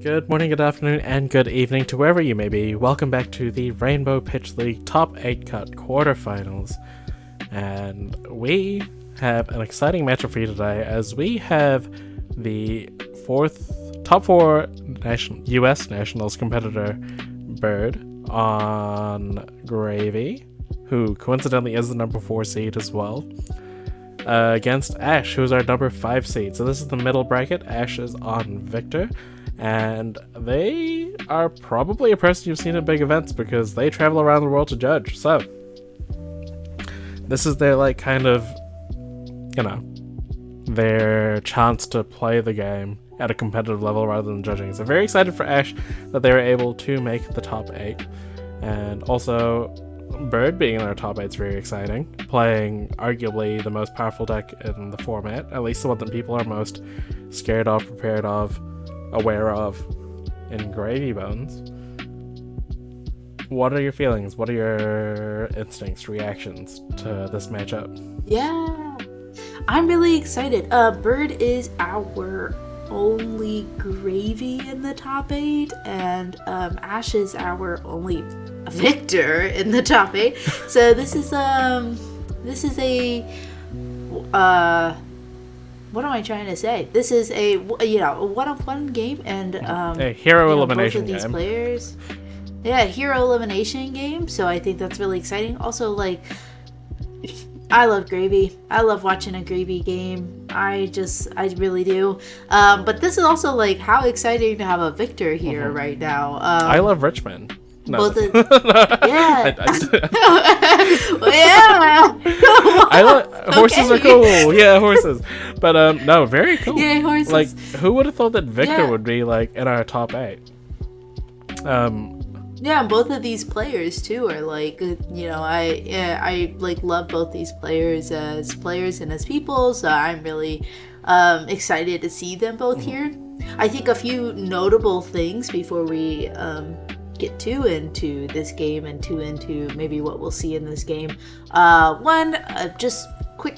Good morning, good afternoon, and good evening to wherever you may be. Welcome back to the Rainbow Pitch League Top 8 Cut Quarterfinals. And we have an exciting matchup for you today, as we have the top 4 US Nationals competitor, Bird, on Gravy, who coincidentally is the number 4 seed as well, against Ash, who's our number 5 seed. So this is the middle bracket. Ash is on Victor, and they are probably a person you've seen at big events because they travel around the world to judge. So this is their their chance to play the game at a competitive level rather than judging. So very excited for Ash that they were able to make the top 8, and also Bird being in our top 8 is very exciting, playing arguably the most powerful deck in the format, at least the one that people are most scared of, prepared of, aware of in Gravy Bones. What are your feelings? What are your instincts, reactions to this matchup? Yeah, I'm really excited. Bird is our only Gravy in the top 8, and Ash is our only Victor in the top 8. So this is a what am I trying to say? This is a one-on-one game, and a hero elimination both of these game. Players, hero elimination game. So I think that's really exciting. Also, I love Gravy. I love watching a Gravy game. I really do. But this is also how exciting to have a Victor here right now. I love Richmond. No. Both of, yeah. Horses are cool. Yeah, horses. But no, very cool. Yeah, horses. Who would have thought that Victor would be in our top 8? Yeah, both of these players too are I love both these players and as people, so I'm really excited to see them both here. I think a few notable things before we get into this game and into maybe what we'll see in this game. One, just quick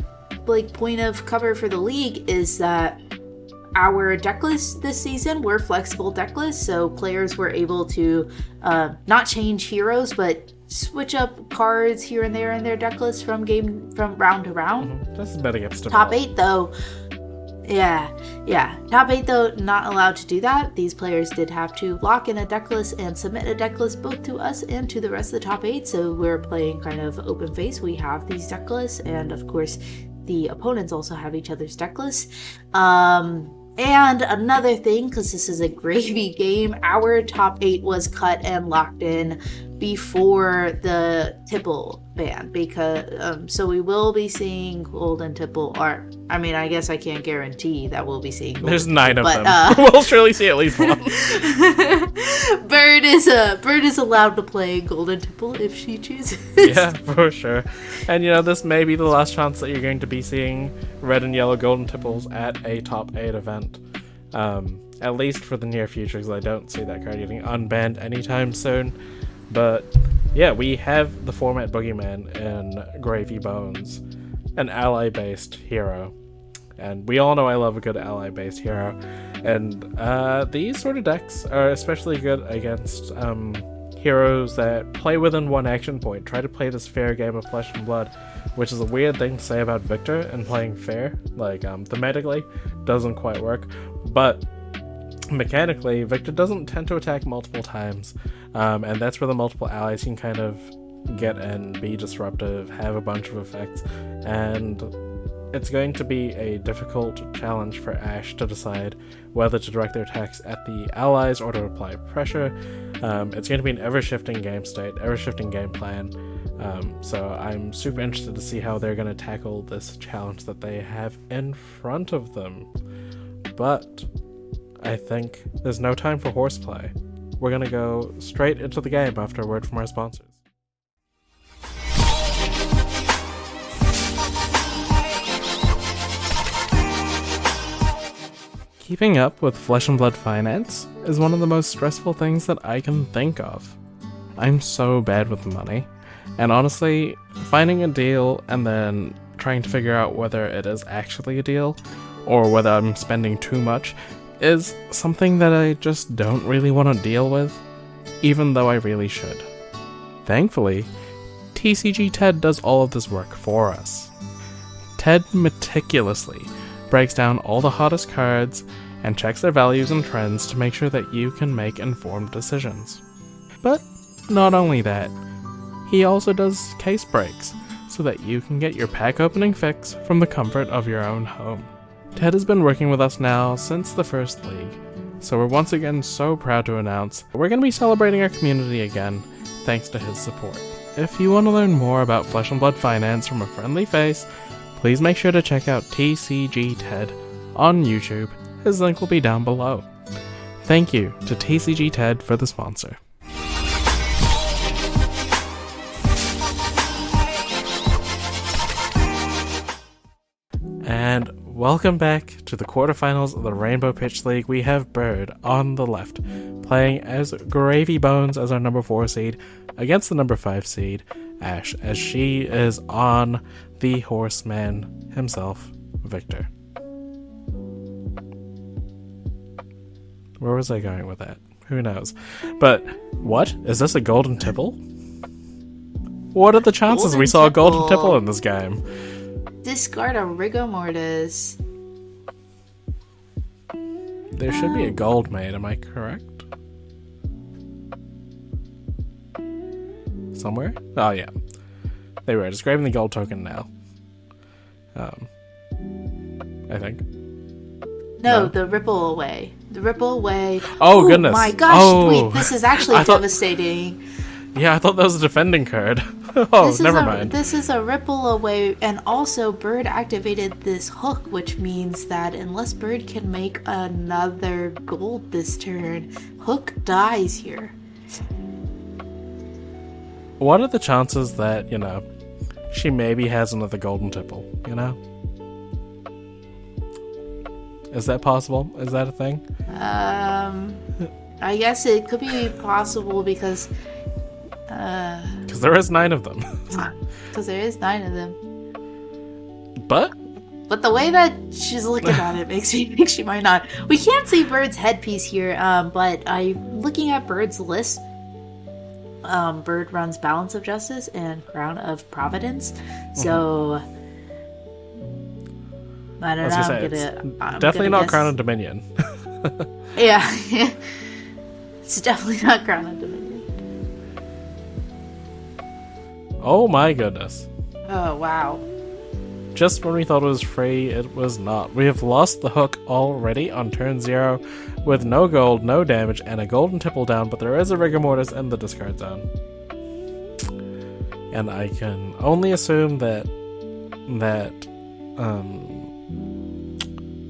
point of cover for the league is that our deck lists this season were flexible deck lists, so players were able to not change heroes, but switch up cards here and there in their deck list from round to round. This is betting against top 8 though. Top 8 though, not allowed to do that. These players did have to lock in a deck list and submit a deck list both to us and to the rest of the top 8. So we're playing kind of open face. We have these deck lists, and of course the opponents also have each other's deck lists. And another thing, because this is a Gravy game, our top 8 was cut and locked in before the Tipple ban, because so we will be seeing Golden Tipple, or I guess I can't guarantee that we'll be seeing Golden There's 9 Tipple, of them. We'll surely see at least one. Bird is allowed to play Golden Tipple if she chooses. Yeah, for sure. And this may be the last chance that you're going to be seeing red and yellow Golden Tipples at a top 8 event. At least for the near future, because I don't see that card getting unbanned anytime soon. But yeah, we have the format Boogeyman in Gravy Bones, an ally-based hero. And we all know I love a good ally-based hero. And these sort of decks are especially good against heroes that play within one action point. Try to play this fair game of flesh and blood, which is a weird thing to say about Victor and playing fair. Thematically, doesn't quite work. But mechanically, Victor doesn't tend to attack multiple times, and that's where the multiple allies can kind of get in, be disruptive, have a bunch of effects, and it's going to be a difficult challenge for Ash to decide whether to direct their attacks at the allies or to apply pressure. It's going to be an ever-shifting game state, ever-shifting game plan, so I'm super interested to see how they're going to tackle this challenge that they have in front of them. But I think there's no time for horseplay. We're gonna go straight into the game after a word from our sponsors. Keeping up with Flesh and Blood finance is one of the most stressful things that I can think of. I'm so bad with money, and honestly, finding a deal and then trying to figure out whether it is actually a deal or whether I'm spending too much is something that I just don't really want to deal with, even though I really should. Thankfully, TCG Ted does all of this work for us. Ted meticulously breaks down all the hottest cards and checks their values and trends to make sure that you can make informed decisions. But not only that, he also does case breaks so that you can get your pack opening fix from the comfort of your own home. Ted has been working with us now since the first league, so we're once again so proud to announce that we're going to be celebrating our community again thanks to his support. If you want to learn more about Flesh and Blood Finance from a friendly face, please make sure to check out TCG Ted on YouTube. His link will be down below. Thank you to TCG Ted for the sponsor. And welcome back to the quarterfinals of the Rainbow Pitch League. We have Bird on the left, playing as Gravy Bones as our number 4 seed, against the number 5 seed, Ash, as she is on the horseman himself, Victor. Where was I going with that? Who knows? But, what? Is this a golden tipple? What are the chances we saw a golden tipple in this game? Discard a rigor mortis. There should be a gold made, am I correct? Somewhere? Oh yeah. They were just grabbing the gold token now. I think. No, the ripple away. The ripple away. Oh, goodness. My gosh, Oh. wait, this is actually devastating. Yeah, I thought that was a defending card. Oh, never mind. This is a ripple away, and also Bird activated this hook, which means that unless Bird can make another gold this turn, Hook dies here. What are the chances that, she maybe has another golden tipple, Is that possible? Is that a thing? I guess it could be possible because there is 9 of them. Because there is 9 of them. But the way that she's looking at it makes me think she might not. We can't see Bird's headpiece here, but I'm looking at Bird's list. Bird runs Balance of Justice and Crown of Providence. So I don't know. I'm definitely not guess. Crown of Dominion. Yeah. It's definitely not Crown of Dominion. Oh my goodness. Oh, wow. Just when we thought it was free, it was not. We have lost the hook already on turn 0 with no gold, no damage, and a golden tipple down, but there is a rigor mortis in the discard zone. And I can only assume that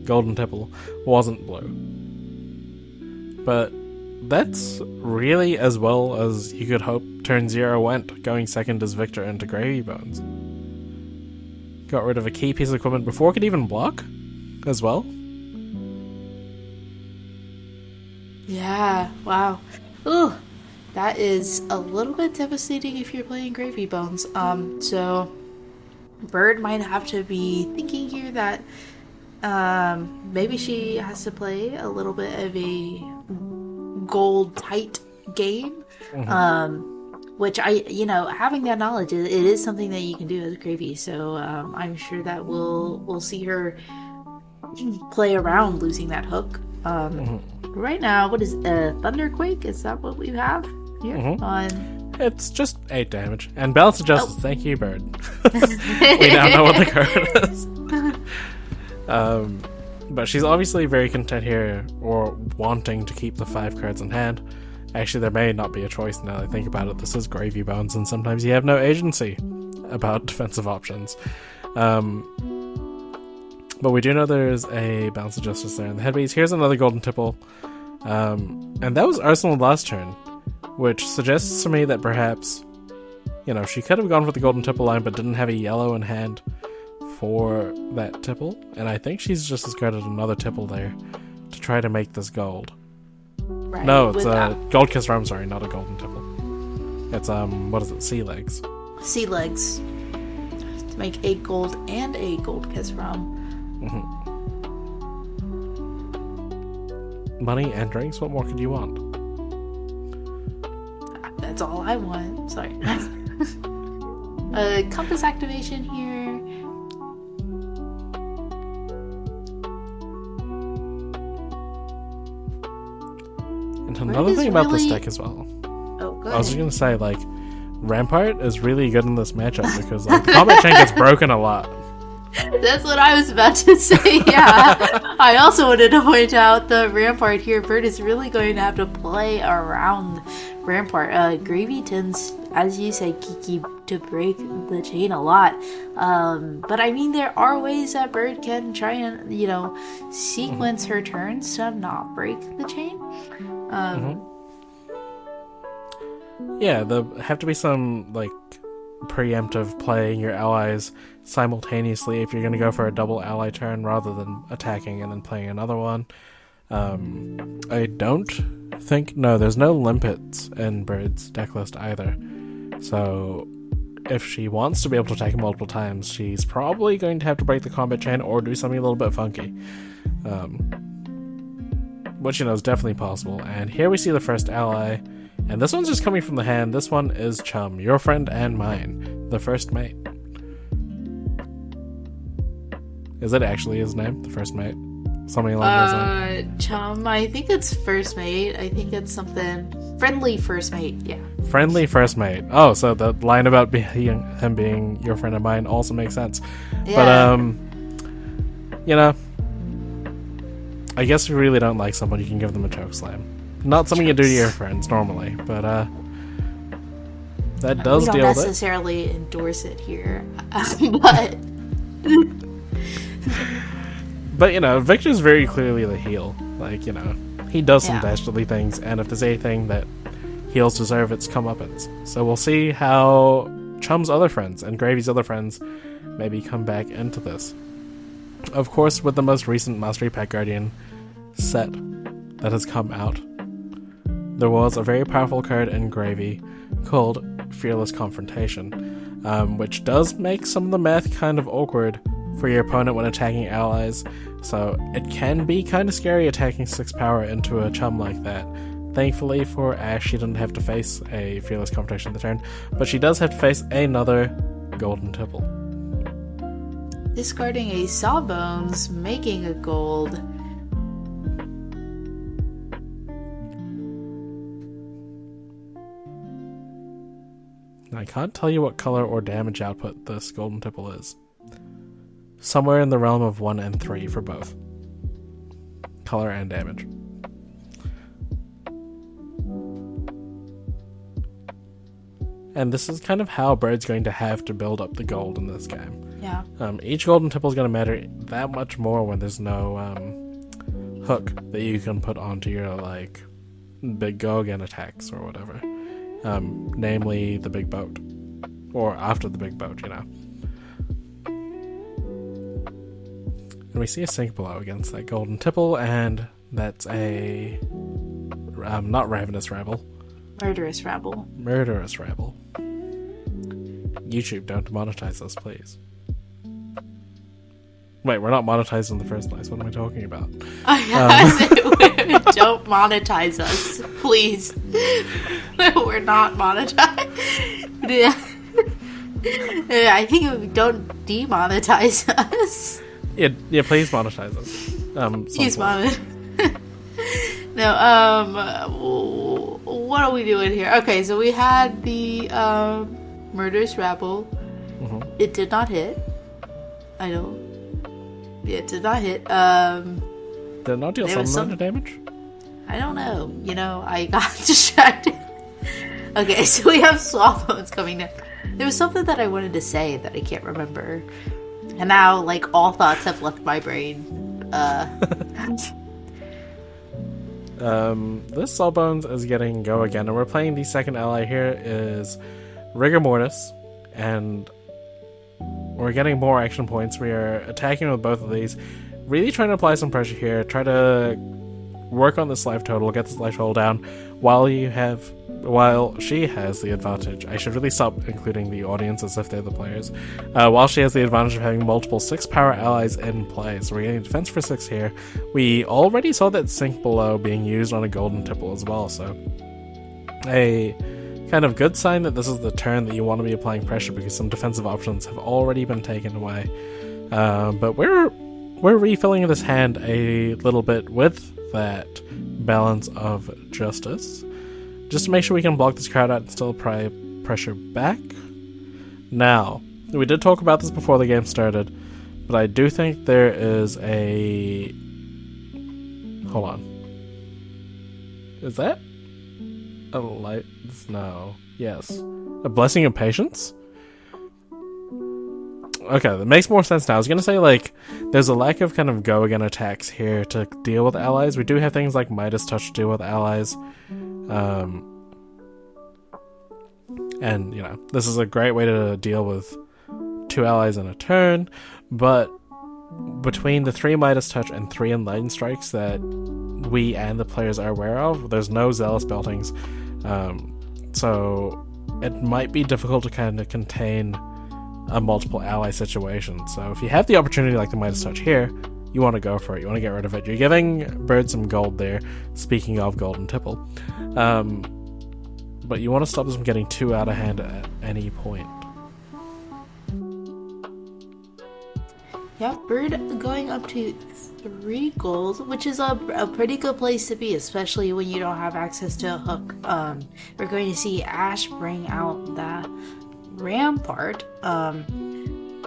golden tipple wasn't blue. But that's really as well as you could hope turn 0 went, going second as Victor into Gravy Bones. Got rid of a key piece of equipment before it could even block, as well. Yeah, wow. Ooh, that is a little bit devastating if you're playing Gravy Bones. So Bird might have to be thinking here that maybe she has to play a little bit of a gold tight game. Which having that knowledge, it is something that you can do as Gravy. So I'm sure that we'll see her play around losing that hook. Right now, what is Thunderquake? Is that what we have here on? It's just 8 damage and Balance of Justice. Thank you, Bird. We now know what the card is. But she's obviously very content here, or wanting to keep the 5 cards in hand. Actually, there may not be a choice now that I think about it. This is Gravy Bones, and sometimes you have no agency about defensive options. But we do know there is a Balance of Justice there in the headpiece. Here's another golden tipple. And that was Arsenal last turn, which suggests to me that perhaps, she could have gone for the golden tipple line, but didn't have a yellow in hand for that tipple. And I think she's just discarded another tipple there to try to make this gold. Right. No, it's a gold kiss rum, sorry, not a golden tipple. It's, what is it, sea legs. Sea legs. To make a gold and a gold kiss rum. money and drinks. What more could you want? That's all I want. Sorry. Compass activation here. And another thing about this deck as well. Oh, good. I was just gonna say, like, Rampart is really good in this matchup because like the combat chain gets broken a lot. That's what I was about to say, yeah. I also wanted to point out the Rampart here. Bird is really going to have to play around Rampart. Gravy tends, as you say, Kiki, to break the chain a lot. But I mean, there are ways that Bird can try and, sequence her turns to not break the chain. Yeah, there have to be some, like, preemptive playing your allies simultaneously if you're going to go for a double ally turn rather than attacking and then playing another one. I don't think... No, there's no limpets in Bird's deck list either. So if she wants to be able to attack multiple times, she's probably going to have to break the combat chain or do something a little bit funky. Which, is definitely possible. And here we see the first ally. And this one's just coming from the hand. This one is Chum, your friend and mine, the first mate. Is it actually his name, the first mate? Something along those lines? Chum, I think it's first mate. I think it's something... Friendly first mate, yeah. Friendly first mate. Oh, so the line about him being your friend and mine also makes sense. Yeah. But, I guess if you really don't like someone, you can give them a choke slam. Not something you do to your friends normally, but that does deal with it. We don't necessarily endorse it here, but but Victor's very clearly the heel. Like he does some dastardly things, and if there's anything that heels deserve, it's comeuppance. So we'll see how Chum's other friends and Gravy's other friends maybe come back into this. Of course, with the most recent Mastery Pack Guardian set that has come out, there was a very powerful card in Gravy called Fearless Confrontation, which does make some of the math kind of awkward for your opponent when attacking allies, so it can be kind of scary attacking 6 power into a Chum like that. Thankfully for Ash, she didn't have to face a Fearless Confrontation the turn, but she does have to face another Golden Tipple. Discarding a Sawbones, making a gold. I can't tell you what color or damage output this Golden Tipple is. Somewhere in the realm of 1 and 3 for both. Color and damage. And this is kind of how Bird's going to have to build up the gold in this game. Yeah. Each Golden Tipple is going to matter that much more when there's no hook that you can put onto your, like, big Gogan attacks or whatever. Namely the big boat. Or after the big boat, And we see a Sink Below against that Golden Tipple, and that's a... not Ravenous Rabble. Murderous Rabble. Murderous Rabble. YouTube, don't monetize us, please. Wait, we're not monetized in the first place. What am I talking about? Don't monetize us, please. We're not monetized. I think don't demonetize us. Yeah, please monetize us. Please monetize. No, what are we doing here? Okay, so we had the Murderous Rabble. Mm-hmm. It did not hit. It did not hit. Did it not deal some amount of damage? I don't know. I got distracted. Okay, so we have Swallowbones coming down. There was something that I wanted to say that I can't remember. And now, like, all thoughts have left my brain. This Sawbones is getting go again, and we're playing the second ally here is Rigor Mortis, and we're getting more action points. We are attacking with both of these, really trying to apply some pressure here, try to work on this life total, get this life total down, while you have while she has the advantage, I should really stop including the audience as if they're the players. While she has the advantage of having multiple 6-power allies in play, so we're getting defense for 6 here. We already saw that Sink Below being used on a golden tipple as well, so a kind of good sign that this is the turn that you want to be applying pressure because some defensive options have already been taken away. But we're refilling this hand a little bit with that balance of justice, just to make sure we can block this crowd out and still apply pressure back. Now, we did talk about this before the game started, but I do think there is a... Hold on. Is that a light? No. Yes. A blessing of patience? Okay, that makes more sense now. I was gonna say, like, there's a lack of kind of go-again attacks here to deal with allies. We do have things like Midas Touch to deal with allies. And, you know, this is a great way to deal with 2 allies in a turn, but between the 3 Midas Touch and 3 Enlightened Strikes that we and the players are aware of, there's no Zealous Beltings, so it might be difficult to kind of contain a multiple ally situation. So if you have the opportunity like the Midas Touch here, you want to go for it. You want to get rid of it. You're giving Bird some gold there, speaking of golden tipple. But you want to stop this from getting too out of hand at any point. Yeah, Bird going up to 3 gold, which is a pretty good place to be, especially when you don't have access to a hook. We're going to see Ash bring out that Rampart, and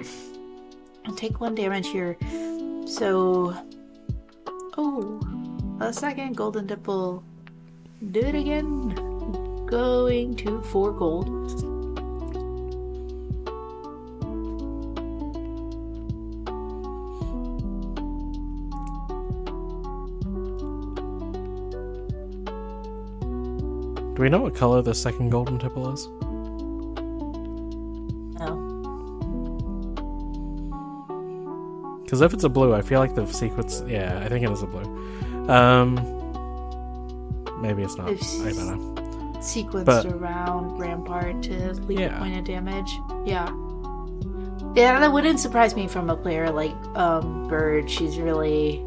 take 1 damage here. So, a second golden tipple. Do it again. Going to 4 gold. Do we know what color the second golden tipple is? Because if it's a blue, I feel like the sequence... Yeah, I think it is a blue. Maybe it's not. I don't know. Sequenced around Rampart to leave a point of damage. Yeah, that wouldn't surprise me from a player like Bird. She's really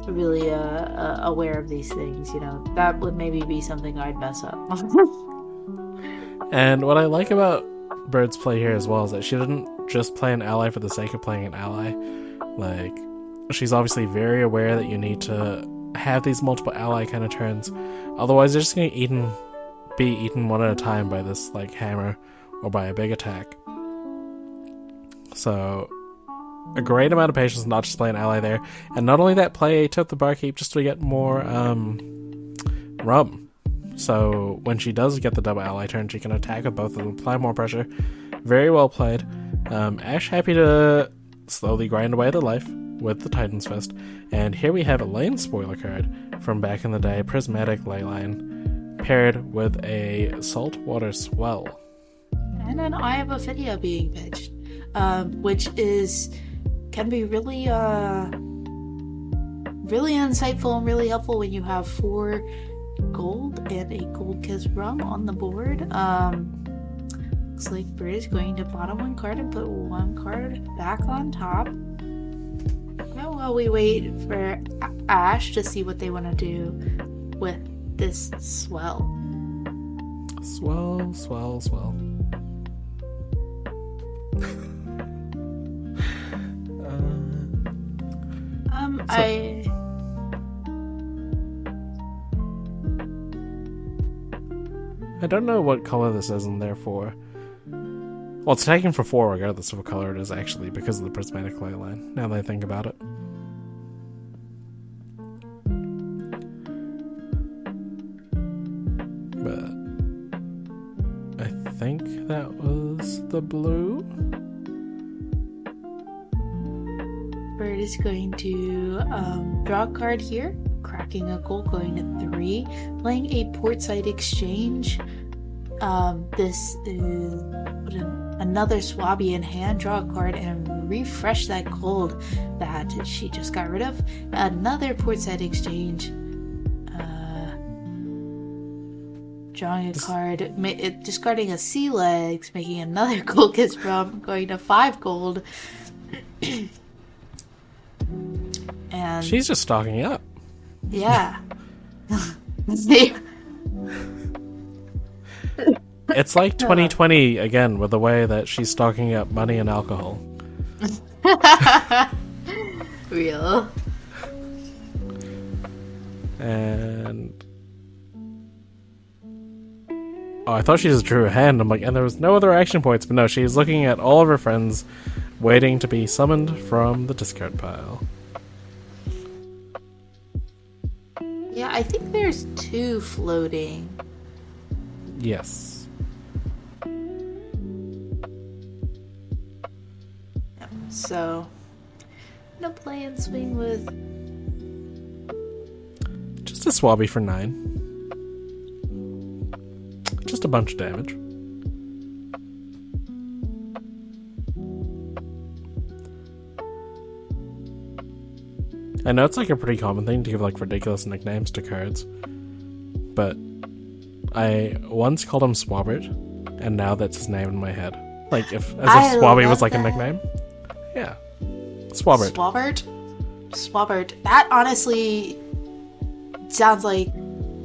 aware of these things. You know, that would maybe be something I'd mess up. And what I like about Bird's play here as well is that she didn't just play an ally for the sake of playing an ally. Like, she's obviously very aware that you need to have these multiple ally kind of turns, otherwise they're just going to be eaten one at a time by this like hammer or by a big attack. So a great amount of patience, not just play an ally there, and not only that, play a Tip the Barkeep just to get more rum. So when she does get the double ally turn, she can attack with both of them, apply more pressure. Very well played. Ash happy to slowly grind away the life with the Titan's Fist. And here we have a lane spoiler card from back in the day, Prismatic Leyline, paired with a Saltwater Swell. And an Eye of Ophidia being pitched, which can be really insightful and really helpful when you have 4 gold and a gold kiss rum on the board. Looks like Bird is going to bottom 1 card and put 1 card back on top. Now while we wait for Ash to see what they want to do with this swell. Swell. I don't know what color this is in there for. Well, it's attacking for 4 regardless of what color it is, actually, because of the Prismatic Leyline, now that I think about it. But I think that was the blue. Bird is going to draw a card here, cracking a gold, going to 3, playing a Portside Exchange. This is another Swabian hand, draw a card and refresh that gold that she just got rid of. Another Portside Exchange. Drawing a card, discarding a sea legs, making another gold kiss from, going to 5 gold. And She's just stocking up. yeah. It's like 2020 again, with the way that she's stocking up money and alcohol. Real. And oh, I thought she just drew a hand. I'm like, and there was no other action points, but no, she's looking at all of her friends waiting to be summoned from the discard pile. Yeah, I think there's 2 floating. Yes. Yep, so, no play and swing with. Just a swabby for 9. Just a bunch of damage. I know it's like a pretty common thing to give like ridiculous nicknames to cards, but I once called him Swabbert, and now that's his name in my head. Like as if Swabby was like a nickname. Yeah, Swabbert. Swabbert. That honestly sounds like.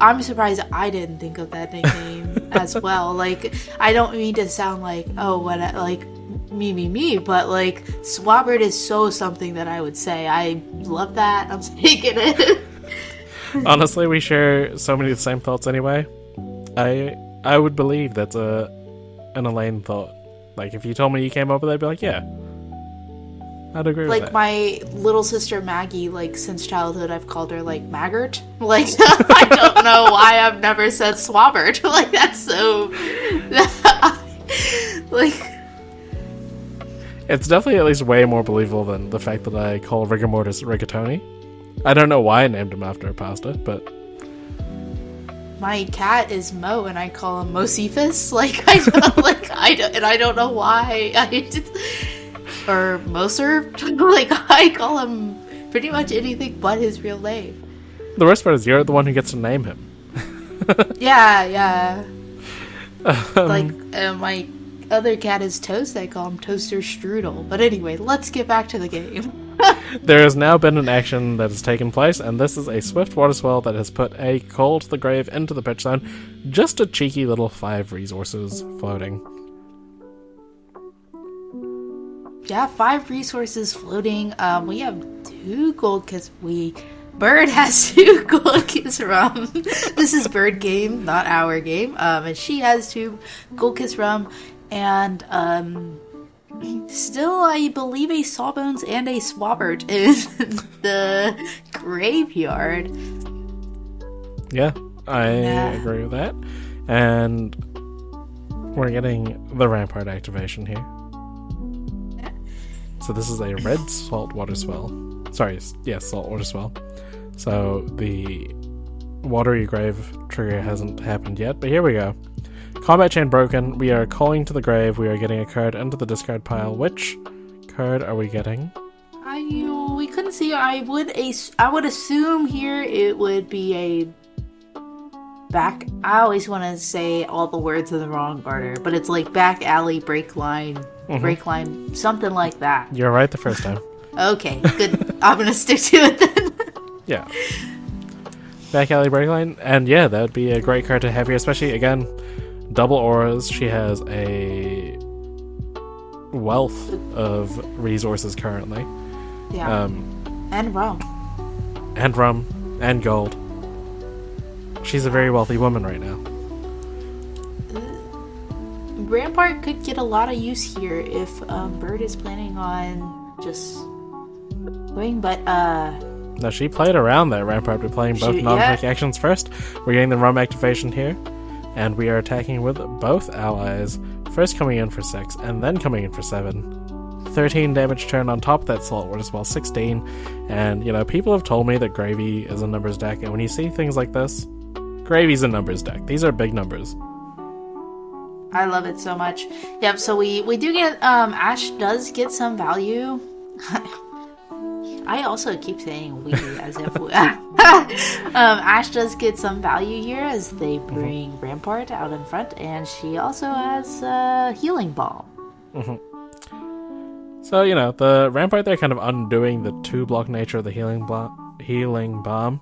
I'm surprised I didn't think of that nickname as well. Like, I don't mean to sound like, me, but like, Swabbert is so something that I would say. I love that. I'm taking it. Honestly, we share so many of the same thoughts anyway. I would believe that's an Elaine thought. Like, if you told me you came up with it, I'd be like, yeah. I'd agree with that. Like, my little sister Maggie, like, since childhood, I've called her, like, Maggart. Like, I don't know why I've never said Swabbert. Like, that's so... like... It's definitely at least way more believable than the fact that I call Rigor Mortis Rigatoni. I don't know why I named him after a pasta, but... My cat is Mo, and I call him Mosefus. Like, I don't know why. Or Moser. Like, I call him pretty much anything but his real name. The worst part is you're the one who gets to name him. Yeah. My other cat is Toast. I call him Toaster Strudel. But anyway, let's get back to the game. There has now been an action that has taken place, and this is a swift water swell that has put a Call to the Grave into the pitch zone. Just a cheeky little 5 resources floating. Yeah, 5 resources floating. We have 2 gold kiss. Bird has 2 gold kiss rum. This is Bird game, not our game. And she has 2 gold kiss rum, and still, I believe a Sawbones and a Swabbert in the graveyard. Yeah, I agree with that. And we're getting the Rampart activation here. So this is a red saltwater swell. Sorry, yes, saltwater swell. So the watery grave trigger hasn't happened yet, but here we go. Combat chain broken. We are calling to the grave. We are getting a card into the discard pile. Which card are we getting? We couldn't see. I would assume here it would be a back. I always want to say all the words in the wrong order, but it's like back alley, break line, something like that. You're right the first time. Okay, good. I'm gonna stick to it then. Yeah. Back alley, break line, and yeah, that would be a great card to have here, especially again. Double auras. She has a wealth of resources currently. Yeah. And rum. And rum. And gold. She's a very wealthy woman right now. Rampart could get a lot of use here if Bird is planning on just going, but No, she played around that Rampart. We're playing both non-attack actions first. We're getting the rum activation here. And we are attacking with both allies, first coming in for 6, and then coming in for 7. 13 damage turn on top of that saltwater as well, 16. And, you know, people have told me that Gravy is a numbers deck, and when you see things like this, Gravy's a numbers deck. These are big numbers. I love it so much. Yep, so we do get, Ash does get some value. I also keep saying we as if we. Ash does get some value here as they bring Rampart out in front, and she also has Healing Balm. So, the Rampart there kind of undoing the 2-block nature of the Healing Balm.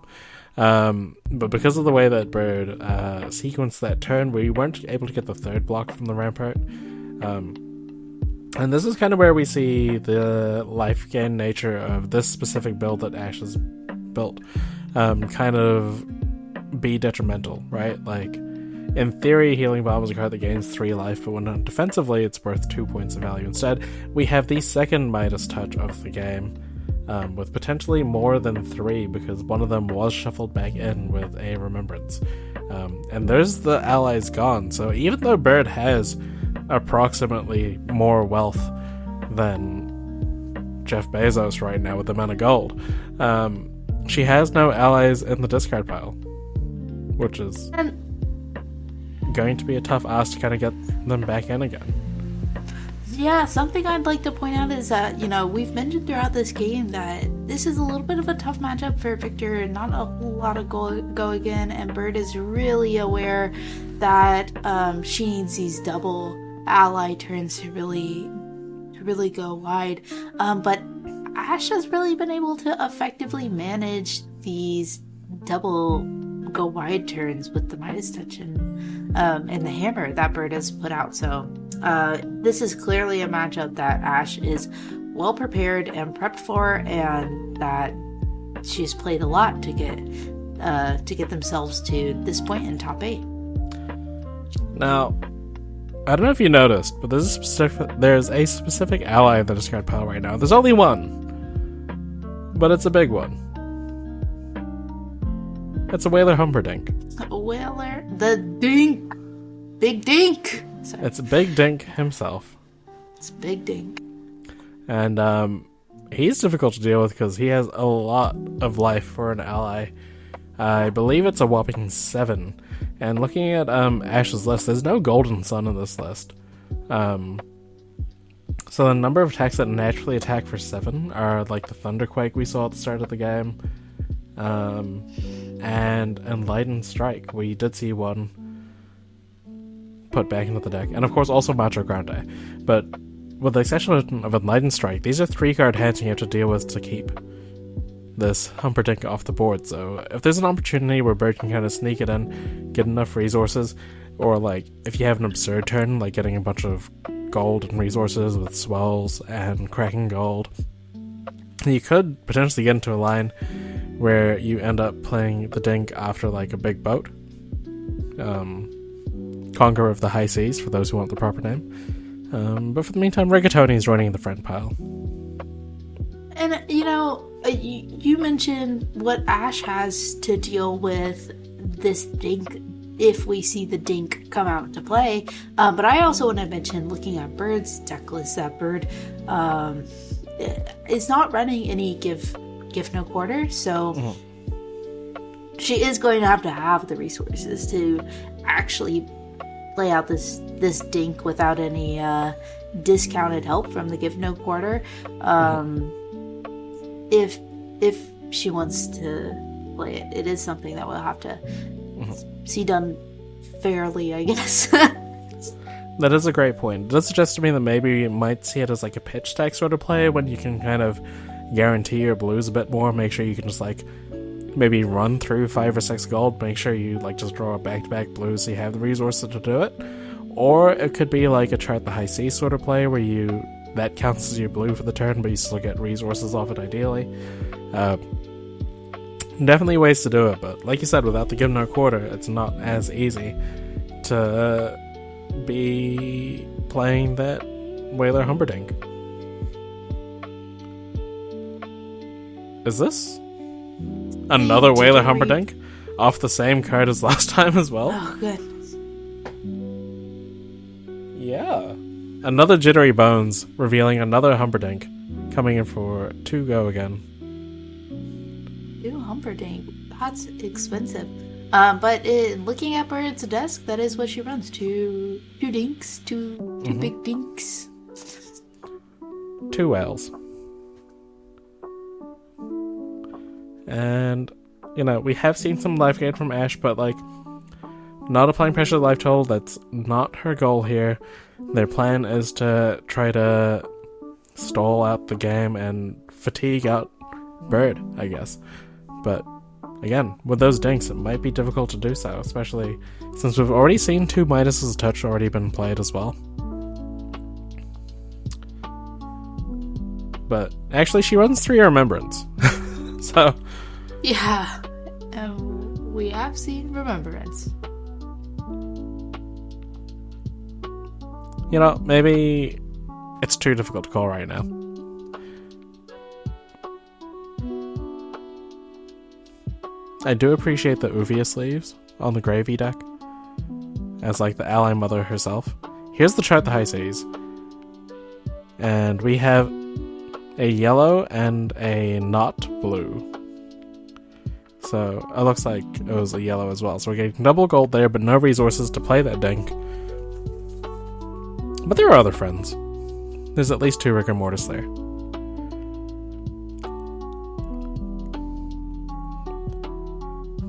But because of the way that Bird sequenced that turn, we weren't able to get the 3rd block from the Rampart. And this is kind of where we see the life gain nature of this specific build that Ash has built kind of be detrimental, right? Like, in theory, Healing Bomb is a card that gains 3 life, but when done defensively, it's worth 2 points of value. Instead, we have the second Midas touch of the game, with potentially more than 3, because one of them was shuffled back in with a Remembrance. And there's the allies gone, so even though Bird has approximately more wealth than Jeff Bezos right now with the amount of gold, she has no allies in the discard pile, which is going to be a tough ask to kind of get them back in again. Yeah, something I'd like to point out is that, we've mentioned throughout this game that this is a little bit of a tough matchup for Victor, not a whole lot of go again, and Bird is really aware that she needs these double ally turns to really go wide. But Ash has really been able to effectively manage these double go wide turns with the Midas Touch and the hammer that Bird has put out. So this is clearly a matchup that Ash is well prepared and prepped for, and that she's played a lot to get themselves to this point in top 8. Now, I don't know if you noticed, but there's a specific ally in the discard pile right now. There's only one, but it's a big one. It's a Whaler Humperdinck. A Whaler? The Dink! Big Dink! Sorry. It's Big Dink himself. It's Big Dink. And he's difficult to deal with because he has a lot of life for an ally. I believe it's a whopping 7. And looking at Ash's list, there's no Golden Sun in this list. So the number of attacks that naturally attack for 7 are like the Thunderquake we saw at the start of the game. And Enlightened Strike. We did see one put back into the deck. And of course also Macho Grande. But with the exception of Enlightened Strike, these are 3-card hands you have to deal with to keep this Humperdinck off the board. So if there's an opportunity where Bird can kind of sneak it in, get enough resources, or like if you have an absurd turn, like getting a bunch of gold and resources with swells and cracking gold, you could potentially get into a line where you end up playing the Dink after like a big boat. Conqueror of the High Seas, for those who want the proper name. But for the meantime, Rigatoni is running the front pile. And, you mentioned what Ash has to deal with this Dink if we see the Dink come out to play. But I also want to mention, looking at Bird's deck list, that Bird is not running any Give No Quarter, so she is going to have the resources to actually play out this Dink without any discounted help from the Give No Quarter. If she wants to play it, it is something that we'll have to see done fairly, I guess. That is a great point. It does suggest to me that maybe you might see it as like a pitch deck sort of play, when you can kind of guarantee your blues a bit more, make sure you can just like maybe run through 5 or 6 gold, make sure you like just draw a back-to-back blues so you have the resources to do it. Or it could be like a Chart the High Seas sort of play where that counts as your blue for the turn, but you still get resources off it ideally. Definitely ways to do it, but like you said, without the Give No Quarter, it's not as easy to be playing that Whaler Humperdinck. Is this another Whaler Humperdinck off the same card as last time as well? Oh, goodness. Yeah. Another Jittery Bones, revealing another Humperdinck, coming in for 2 go again. 2 Humperdinck. That's expensive. But looking at Bird's desk, that is what she runs. Two dinks, two big dinks. 2 whales. And, we have seen some life gain from Ashe, but, not applying pressure to life total. That's not her goal here. Their plan is to try to stall out the game and fatigue out Bird, I guess. But, again, with those dinks, it might be difficult to do so, especially since we've already seen 2 Midas's touch already been played as well. But, actually, she runs 3 Remembrance. So... Yeah, we have seen Remembrance. Maybe it's too difficult to call right now. I do appreciate the Uvia sleeves on the Gravy deck, as the ally mother herself. Here's the chart the high seas. And we have a yellow and a not blue. So it looks like it was a yellow as well. So we're getting double gold there, but no resources to play that dink. But there are other friends. There's at least 2 Rigor Mortis there.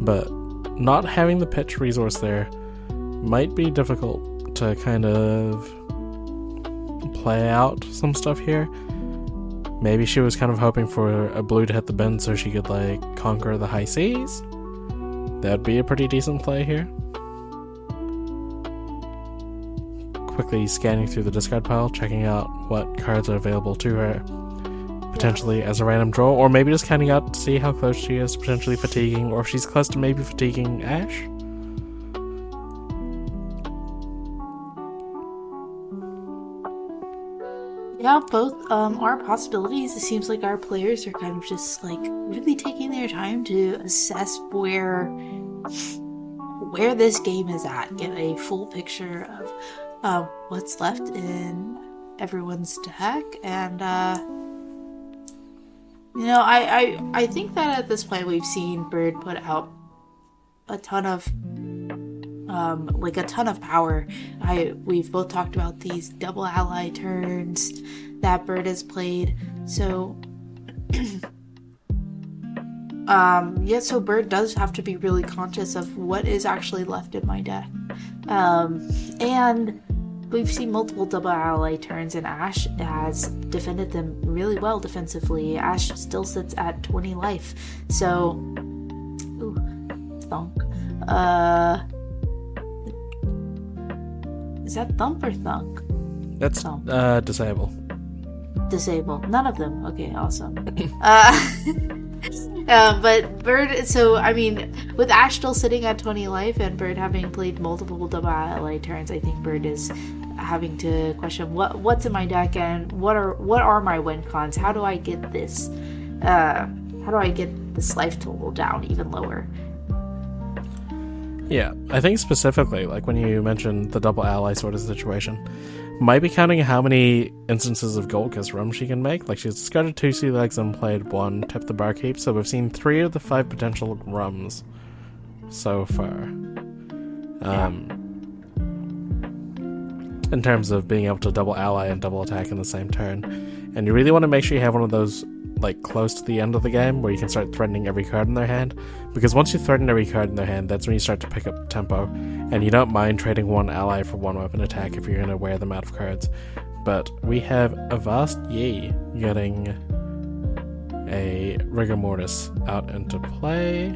But not having the pitch resource there might be difficult to kind of play out some stuff here. Maybe she was kind of hoping for a blue to hit the bin so she could conquer the high seas. That'd be a pretty decent play here. Quickly scanning through the discard pile, checking out what cards are available to her, potentially as a random draw, or maybe just counting out to see how close she is to potentially fatiguing, or if she's close to maybe fatiguing Ashe. Yeah, both are possibilities. It seems like our players are kind of just really taking their time to assess where this game is at, get a full picture of what's left in everyone's deck, and I think that at this point we've seen Bird put out a ton of power. We've both talked about these double ally turns that Bird has played. So so Bird does have to be really conscious of what is actually left in my deck. And we've seen multiple double ally turns, and Ashe has defended them really well defensively. Ashe still sits at 20 life. So, thunk. Is that thump or thunk? That's thump. Disable. Disable. None of them. Okay, awesome. But Bird, so I mean, with Ashe still sitting at 20 life and Bird having played multiple double ally turns, I think Bird is having to question what's in my deck and what are my win cons? How do I get this? How do I get this life total down even lower? Yeah, I think specifically, when you mentioned the double ally sort of situation, might be counting how many instances of Gold Kiss rums she can make. She's discarded 2 sea legs and played 1 Tip the Barkeep, so we've seen 3 of the 5 potential rums so far. In terms of being able to double ally and double attack in the same turn. And you really want to make sure you have one of those close to the end of the game where you can start threatening every card in their hand, because once you threaten every card in their hand, that's when you start to pick up tempo, and you don't mind trading 1 ally for 1 weapon attack if you're going to wear them out of cards. But we have Avast Yi getting a Rigor Mortis out into play,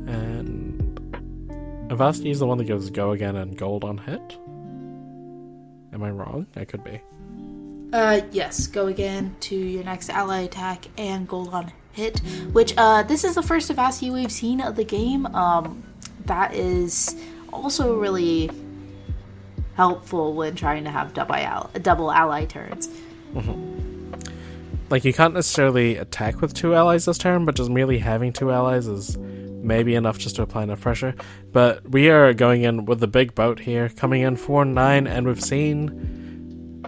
and Avast Yi is the one that goes go again and gold on hit. Am I wrong? I could be. Yes, go again to your next ally attack and gold on hit, which, this is the first Avast Yi we've seen of the game. That is also really helpful when trying to have double ally turns. Mm-hmm. You can't necessarily attack with 2 allies this turn, but just merely having 2 allies is maybe enough just to apply enough pressure. But we are going in with the big boat here, coming in 4-9, and we've seen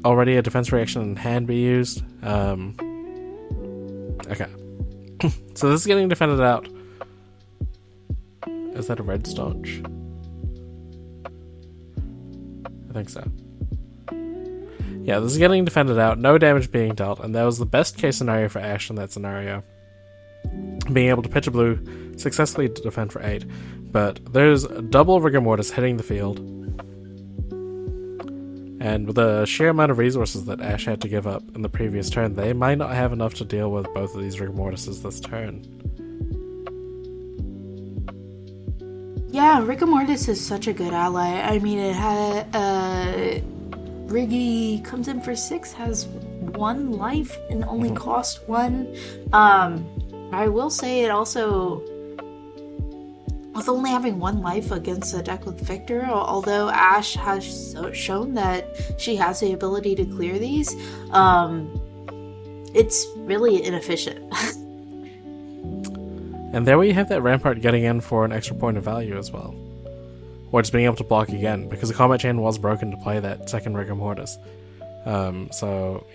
already a defense reaction in hand be used. Okay. So this is getting defended out. Is that a red staunch? I think so. Yeah, this is getting defended out, no damage being dealt, and that was the best case scenario for Ashe in that scenario. being able to pitch a blue, successfully defend for 8. But there's double Rigor Mortis hitting the field. And with the sheer amount of resources that Ash had to give up in the previous turn, they might not have enough to deal with both of these Rigor Mortises this turn. Yeah, Rigor Mortis is such a good ally. I mean, it had Riggy comes in for 6, has 1 life, and only cost 1. I will say it also, with only having 1 life against a deck with Victor, although Ash has shown that she has the ability to clear these, it's really inefficient. And there we have that Rampart getting in for an extra point of value as well. Or just being able to block again, because the combat chain was broken to play that second Rigor Mortis. So,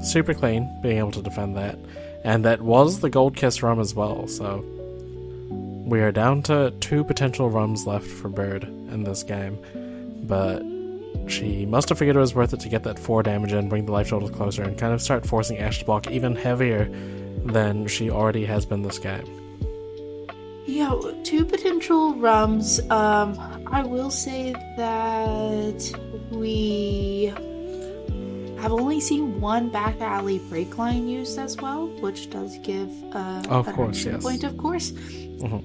super clean, being able to defend that. And that was the Gold Kiss Rum as well, so we are down to 2 potential Rums left for Bird in this game. But she must have figured it was worth it to get that 4 damage in, bring the life totals closer, and kind of start forcing Ash to block even heavier than she already has been this game. Yeah, 2 potential Rums. I will say that we have only seen 1 back alley break line used as well, which does give of course, yes. point, of course. Mm-hmm.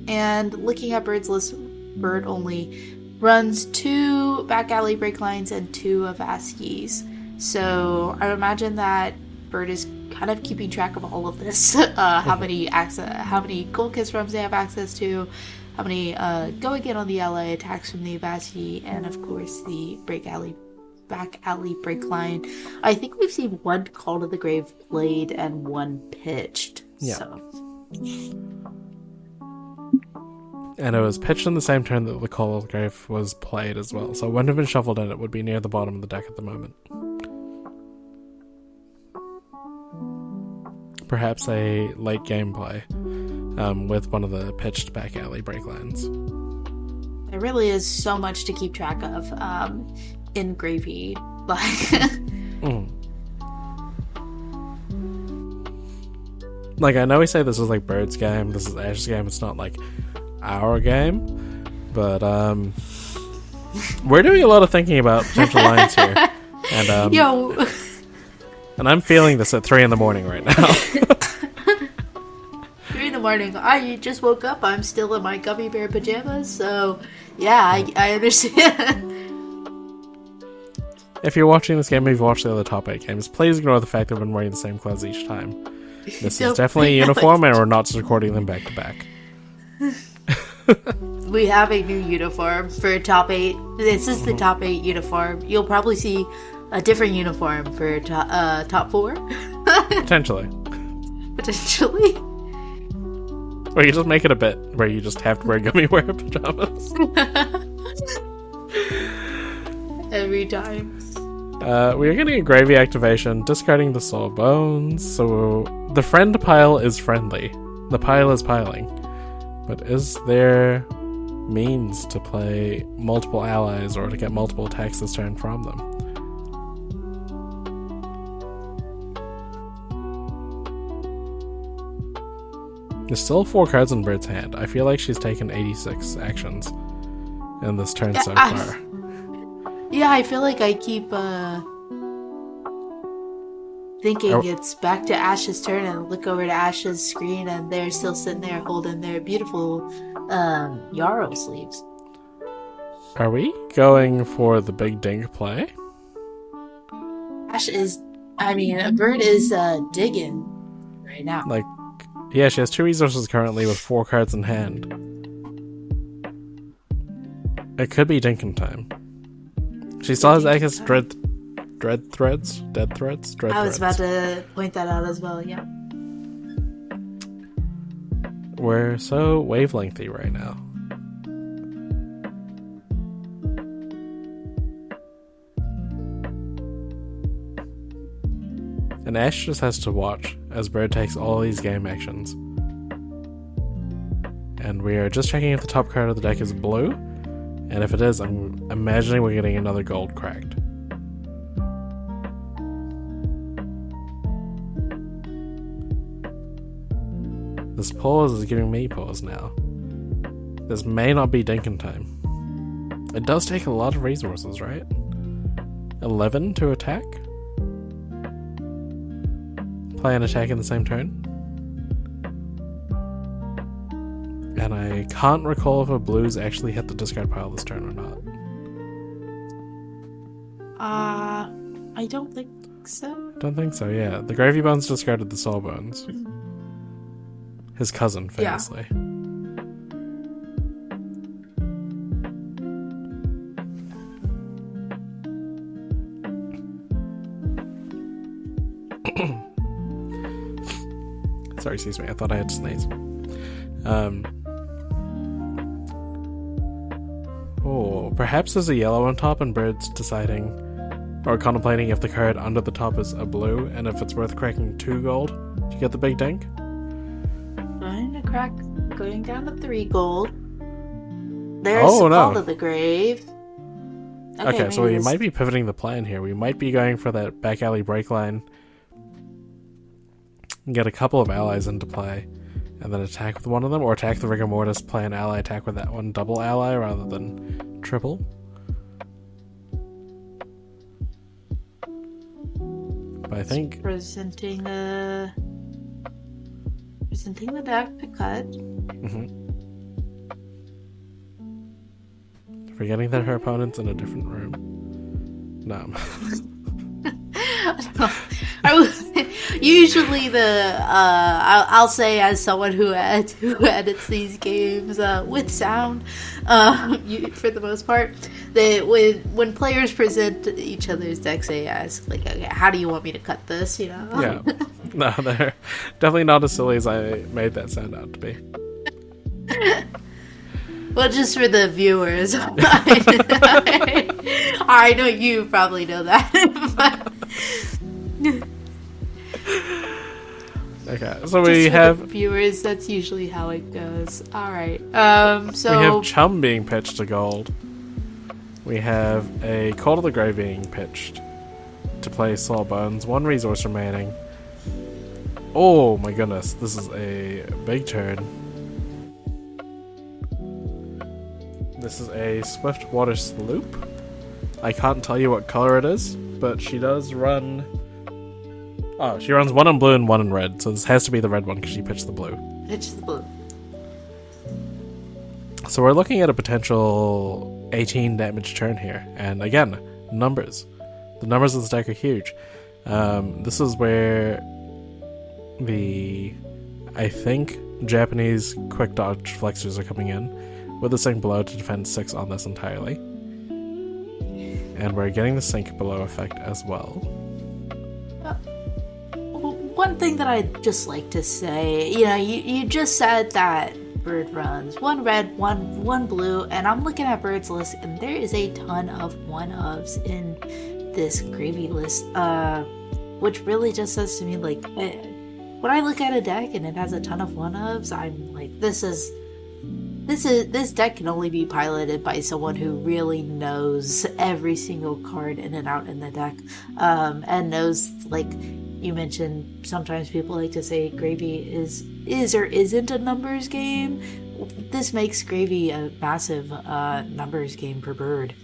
And looking at Bird's list, Bird only runs 2 back alley break lines and 2 Avaskis. So I imagine that Bird is kind of keeping track of all of this. How many Gold Kiss Rums they have access to, how many go again on the ally attacks from the Avaski, and of course the back alley break line. I think we've seen 1 Call to the Grave played and 1 pitched. Yeah. So. And it was pitched in the same turn that the Call to the Grave was played as well, so it wouldn't have been shuffled in. It would be near the bottom of the deck at the moment. Perhaps a late game play with one of the pitched back alley break lines. There really is so much to keep track of in Gravy. Like, I know we say this is like Bird's game, this is Ash's game, it's not like our game, but we're doing a lot of thinking about potential lines here. And and I'm feeling this at 3 in the morning right now. 3 in the morning. I just woke up. I'm still in my gummy bear pajamas, so yeah, I understand. If you're watching this game and you've watched the other top 8 games, please ignore the fact that I've been wearing the same clothes each time. This is definitely a uniform, and we're not just recording them back to back. We have a new uniform for top 8. This is the top 8 uniform. You'll probably see a different uniform for top 4. Potentially. Or you just make it a bit where you just have to wear gummy wear pajamas. Every time. We're getting a Gravy activation, discarding the Soul Bones, so the friend pile is friendly. The pile is piling. But is there means to play multiple allies or to get multiple attacks this turn from them? There's still 4 cards in Bird's hand. I feel like she's taken 86 actions in this turn so far. Yeah, I feel like I keep thinking it's back to Ash's turn, and look over to Ash's screen, and they're still sitting there holding their beautiful Yarrow sleeves. Are we going for the big dink play? Bird is digging right now. Yeah, she has 2 resources currently with 4 cards in hand. It could be dinking time. She still has access to Dead Threads. I was about to point that out as well, yeah. We're so wavelengthy right now. And Ash just has to watch as Bird takes all these game actions. And we are just checking if the top card of the deck is blue. And if it is, I'm imagining we're getting another gold cracked. This pause is giving me pause now. This may not be Dinkin time. It does take a lot of resources, right? 11 to attack? Play an attack in the same turn? And I can't recall if a blues actually hit the discard pile this turn or not. I don't think so. Don't think so, yeah. The Gravy Bones discarded the Soul Bones. His cousin, famously. Sorry, excuse me. I thought I had to sneeze. Oh, perhaps there's a yellow on top and Bird's deciding or contemplating if the card under the top is a blue and if it's worth cracking 2 gold to get the big dink. Going down to 3 gold. There's the Fall to the Grave. Okay, so we might be pivoting the plan here. We might be going for that back alley break line and get a couple of allies into play and then attack with one of them, or attack the Rigor Mortis, play an ally attack with that one double ally rather than triple. But I think presenting the deck to cut. Forgetting that her opponent's in a different room. No. Usually I'll say, as someone who edits these games with sound, for the most part, that when players present each other's decks, they ask like, okay, how do you want me to cut this? You know? Yeah. No, they're definitely not as silly as I made that sound out to be. Well, just for the viewers, I know you probably know that. Okay, so we have viewers. That's usually how it goes. All right. So we have Chum being pitched to gold. We have a Call to the Grave being pitched to play Soul Bones. 1 resource remaining. Oh my goodness, this is a big turn. This is a Swift Water Sloop. I can't tell you what color it is, but she does run... Oh, she runs 1 in blue and 1 in red, so this has to be the red one because she pitched the blue. Pitched the blue. So we're looking at a potential 18 damage turn here, and again, numbers. The numbers of this deck are huge. This is where I think Japanese quick dodge flexors are coming in with a sink below to defend 6 on this entirely. And we're getting the sink below effect as well. One thing that I'd just like to say, you just said that Bird runs 1 red, 1 blue, and I'm looking at Bird's list, and there is a ton of 1-ofs in this gravy list, which really just says to me, like, when I look at a deck and it has a ton of 1-ofs, I'm like, this deck can only be piloted by someone who really knows every single card in and out in the deck, and knows, like you mentioned, sometimes people like to say Gravy is or isn't a numbers game. This makes Gravy a massive numbers game per Bird,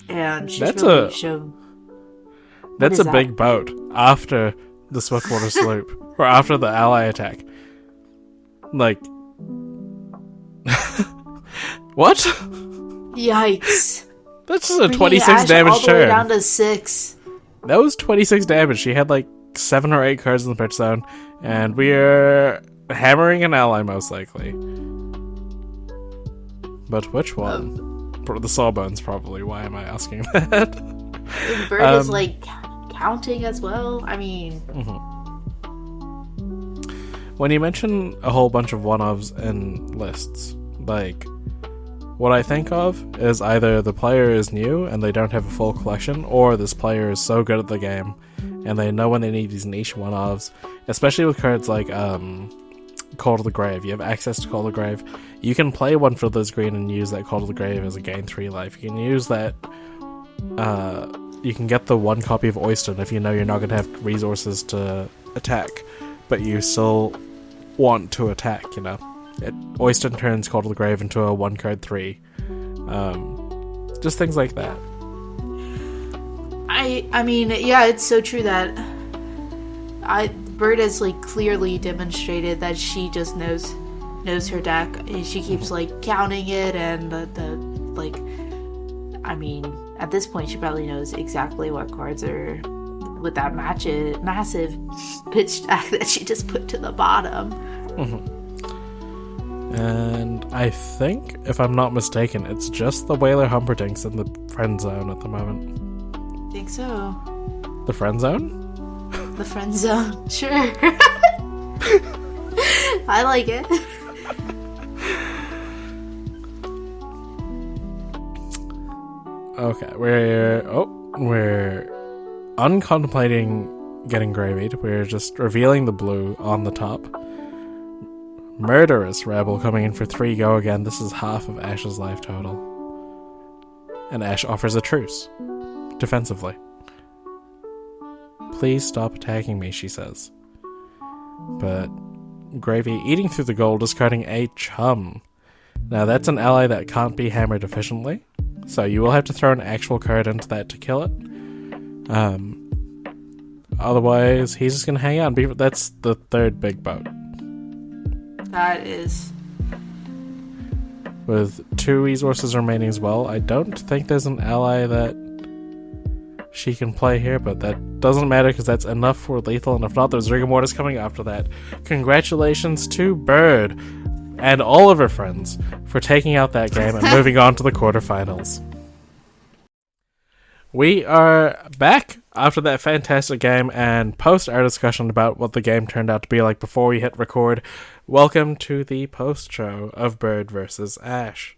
and she's really shown. That's a big boat after the Swiftwater Sloop, or after the ally attack. Like, what? Yikes! That's just a 26 damage all the turn. Way down to 6. That was 26 damage. She had like 7 or 8 cards in the pitch zone, and we're hammering an ally most likely. But which one? The Sawbones, probably. Why am I asking that? Bird is like counting as well. I mean, when you mention a whole bunch of 1-ofs in lists, like, what I think of is either the player is new and they don't have a full collection, or this player is so good at the game and they know when they need these niche 1-ofs, especially with cards like Call to the Grave. You have access to Call to the Grave. You can play 1 for those green and use that Call to the Grave as a gain 3 life. You can use that. You can get the 1 copy of Oyston if you know you're not going to have resources to attack, but you still want to attack, you know. Oyster turns Call to the Grave into a 1-card 3. Just things like that. I mean, yeah, it's so true that Bird has like clearly demonstrated that she just knows her deck. She keeps like counting it, and the like. I mean, at this point, she probably knows exactly what cards are with that massive pitch deck that she just put to the bottom. And I think, if I'm not mistaken, it's just the Whaler Humperdinks in the friend zone at the moment. I think so. The friend zone? The friend zone, sure. I like it. Okay, we're uncontemplating getting gravied. We're just revealing the blue on the top. Murderous Rebel coming in for 3 go again. This is half of Ash's life total. And Ash offers a truce. Defensively. Please stop attacking me, she says. But Gravy eating through the gold, discarding a chum. Now that's an ally that can't be hammered efficiently, so you will have to throw an actual card into that to kill it. Otherwise, he's just gonna hang out. That's the 3rd big boat. That is. With 2 resources remaining as well, I don't think there's an ally that she can play here, but that doesn't matter because that's enough for lethal, and if not, there's Rigor Mortis coming after that. Congratulations to Bird and all of her friends for taking out that game and moving on to the quarterfinals. We are back after that fantastic game and post our discussion about what the game turned out to be like before we hit record. Welcome to the post show of Bird versus Ash.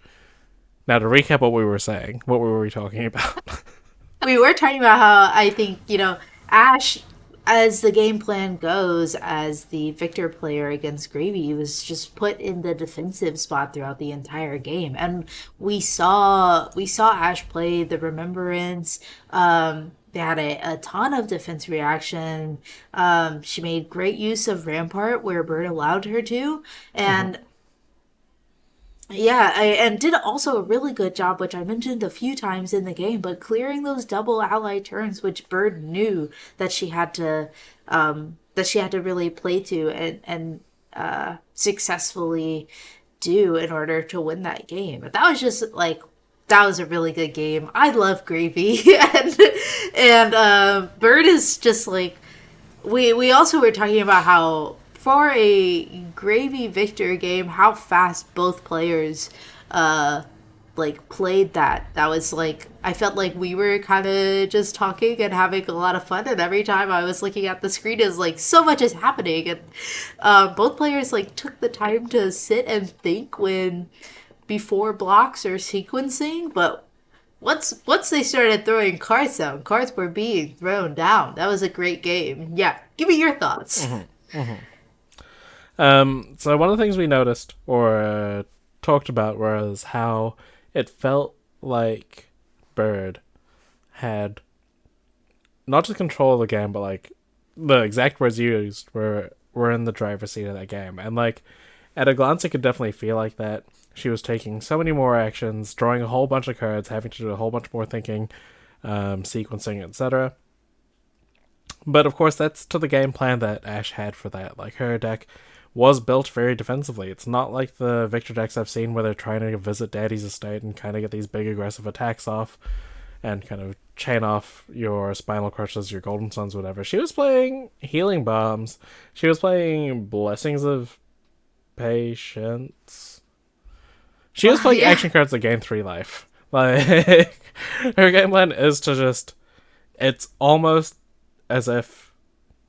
Now, to recap what we were saying, what were we talking about? We were talking about how I think, Ash, as the game plan goes, as the victor player against Gravy, was just put in the defensive spot throughout the entire game. And we saw Ash play the Remembrance. They had a ton of defense reaction. She made great use of Rampart where Bird allowed her to. And yeah, and did also a really good job, which I mentioned a few times in the game, but clearing those double ally turns, which Bird knew that she had to really play to and successfully do in order to win that game. But that was just like that was a really good game. I love Gravy, and Bird is just like we also were talking about how, for a Gravy Victor game, how fast both players played that. That was like, I felt like we were kind of just talking and having a lot of fun, and every time I was looking at the screen is like so much is happening, and both players like took the time to sit and think before blocks or sequencing, but once they started throwing cards down, cards were being thrown down. That was a great game. Yeah, give me your thoughts. So one of the things we noticed or talked about was how it felt like Bird had not just control of the game, but like the exact words used were in the driver's seat of that game. And like at a glance, it could definitely feel like that. She was taking so many more actions, drawing a whole bunch of cards, having to do a whole bunch more thinking, sequencing, etc. But of course, that's to the game plan that Ash had for that. Like, her deck was built very defensively. It's not like the Victor decks I've seen where they're trying to visit Daddy's estate and kind of get these big aggressive attacks off and kind of chain off your Spinal Crushes, your Golden Suns, whatever. She was playing Healing Bombs. She was playing Blessings of Patience. She was playing action cards that gain 3 life. Like, her game plan is to just... It's almost as if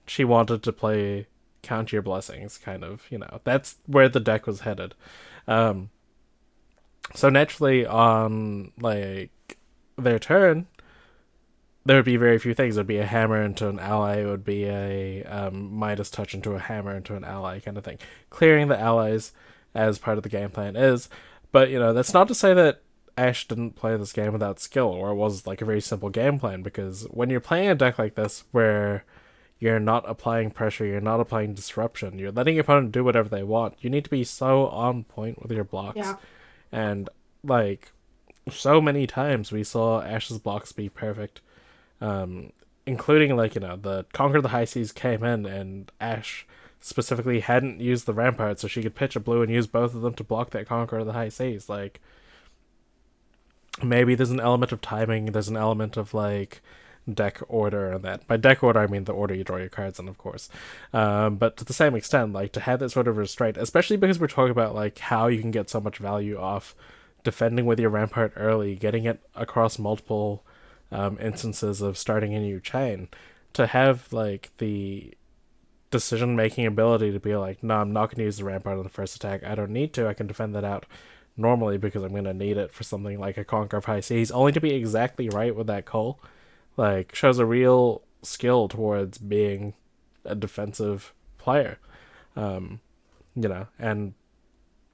she wanted to play Count Your Blessings, kind of, That's where the deck was headed. So naturally, on, their turn, there would be very few things. It would be a hammer into an ally. It would be a Midas Touch into a hammer into an ally kind of thing. Clearing the allies as part of the game plan is... But, that's not to say that Ash didn't play this game without skill, or it was, a very simple game plan, because when you're playing a deck like this, where You're not applying pressure. You're not applying disruption. You're letting your opponent do whatever they want. You need to be so on point with your blocks. Yeah. And, like, so many times we saw Ash's blocks be perfect. Including, like, the Conquer the High Seas came in and Ash specifically hadn't used the Rampart, so she could pitch a blue and use both of them to block that Conquer the High Seas. Like, maybe there's an element of timing, there's an element of, like, deck order and that. By deck order, I mean the order you draw your cards in, of course. But to the same extent, like, to have that sort of restraint, especially because we're talking about, like, how you can get so much value off defending with your Rampart early, getting it across multiple instances of starting a new chain, to have, like, the decision-making ability to be like, no, I'm not going to use the Rampart on the first attack. I don't need to. I can defend that out normally because I'm going to need it for something like a Conquer of High Seas, only to be exactly right with that call. Like, shows a real skill towards being a defensive player. And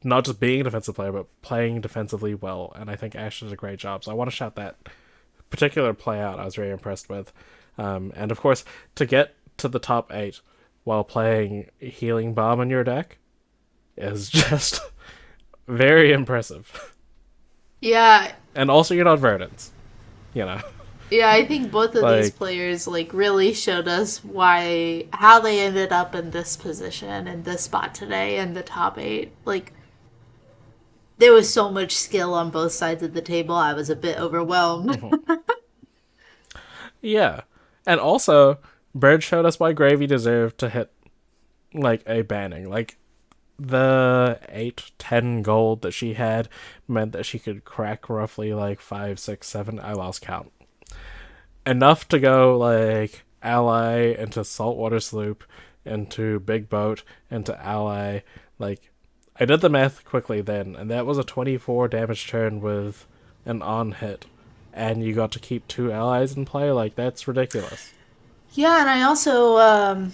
not just being a defensive player, but playing defensively well. And I think Ash did a great job. So I want to shout that particular play out. I was very impressed with. And of course, to get to the top 8 while playing Healing Bomb in your deck is just very impressive. Yeah. And also, you're not Verdants. Yeah, I think both of these players like really showed us how they ended up in this position and this spot today in the top 8. Like, there was so much skill on both sides of the table. I was a bit overwhelmed. Yeah. And also, Bird showed us why Gravy deserved to hit, like, a banning. Like, the 8-10 gold that she had meant that she could crack roughly, like, 5, 6, 7, I lost count. Enough to go, like, Ally into Saltwater Sloop, into Big Boat, into Ally. Like, I did the math quickly then, and that was a 24 damage turn with an on hit. And you got to keep 2 allies in play? Like, that's ridiculous. Yeah, and I also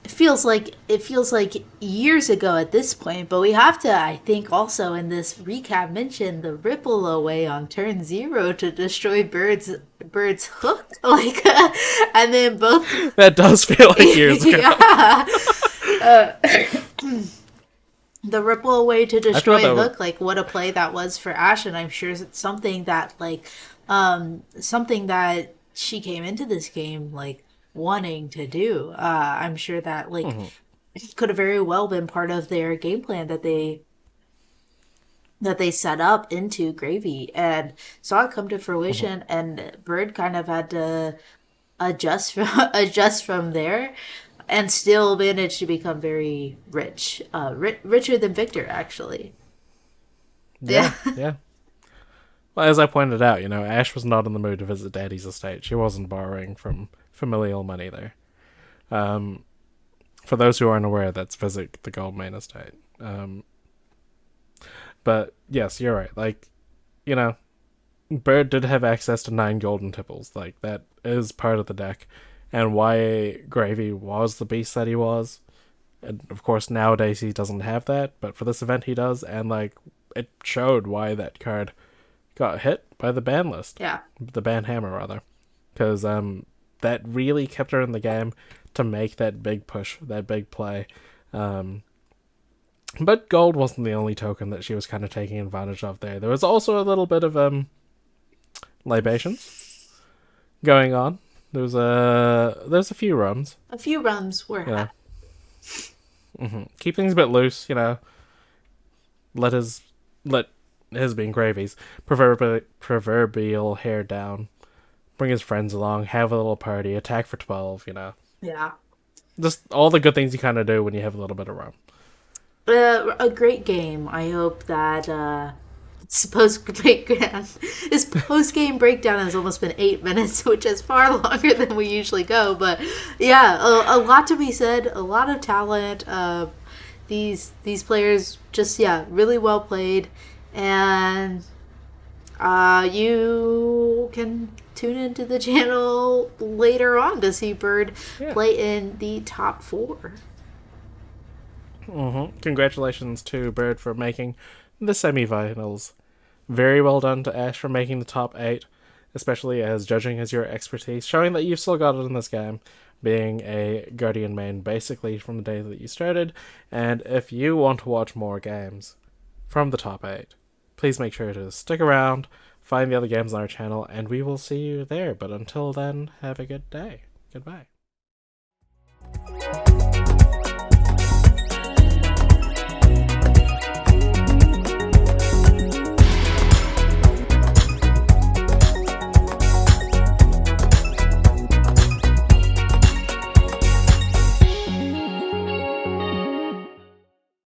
it feels like years ago at this point, but we have to, I think, also in this recap mention the ripple away on turn 0 to destroy Bird's hook, like, and then both. That does feel like years ago. Yeah. The ripple away to destroy hook, like, what a play that was for Ash, and I'm sure it's something that, like, something that she came into this game, like, wanting to do. I'm sure that, like, could have very well been part of their game plan that they set up into Gravy, and saw it come to fruition. And Bird kind of had to adjust from there, and still managed to become very rich, richer than Victor, actually. Yeah. Well, as I pointed out, Ash was not in the mood to visit Daddy's estate. She wasn't borrowing from familial money there. For those who aren't aware, that's Visit the Goldmane estate. But yes, you're right. Like, Bird did have access to 9 golden tipples. Like, that is part of the deck, and why Gravy was the beast that he was. And of course, nowadays he doesn't have that, but for this event he does, and, like, it showed why that card got hit by the ban list. Yeah. The ban hammer, rather. Because that really kept her in the game to make that big push, that big play. But gold wasn't the only token that she was kind of taking advantage of there. There was also a little bit of libations going on. There's a few runs. A few runs were had. Keep things a bit loose, Let his being Gravy's proverbial hair down. Bring his friends along, have a little party, attack for 12, Yeah. Just all the good things you kind of do when you have a little bit of rum. A great game. I hope that this post-game breakdown has almost been 8 minutes, which is far longer than we usually go. But yeah, a lot to be said, a lot of talent. These players just, really well played. And you can tune into the channel later on to see Bird play in the top 4. Congratulations to Bird for making the semi-finals. Very well done to Ash for making the top 8, especially as judging is your expertise, showing that you've still got it in this game. being a Guardian main basically from the day that you started. And if you want to watch more games from the top 8, please make sure to stick around, find the other games on our channel, and we will see you there. But until then, have a good day. Goodbye.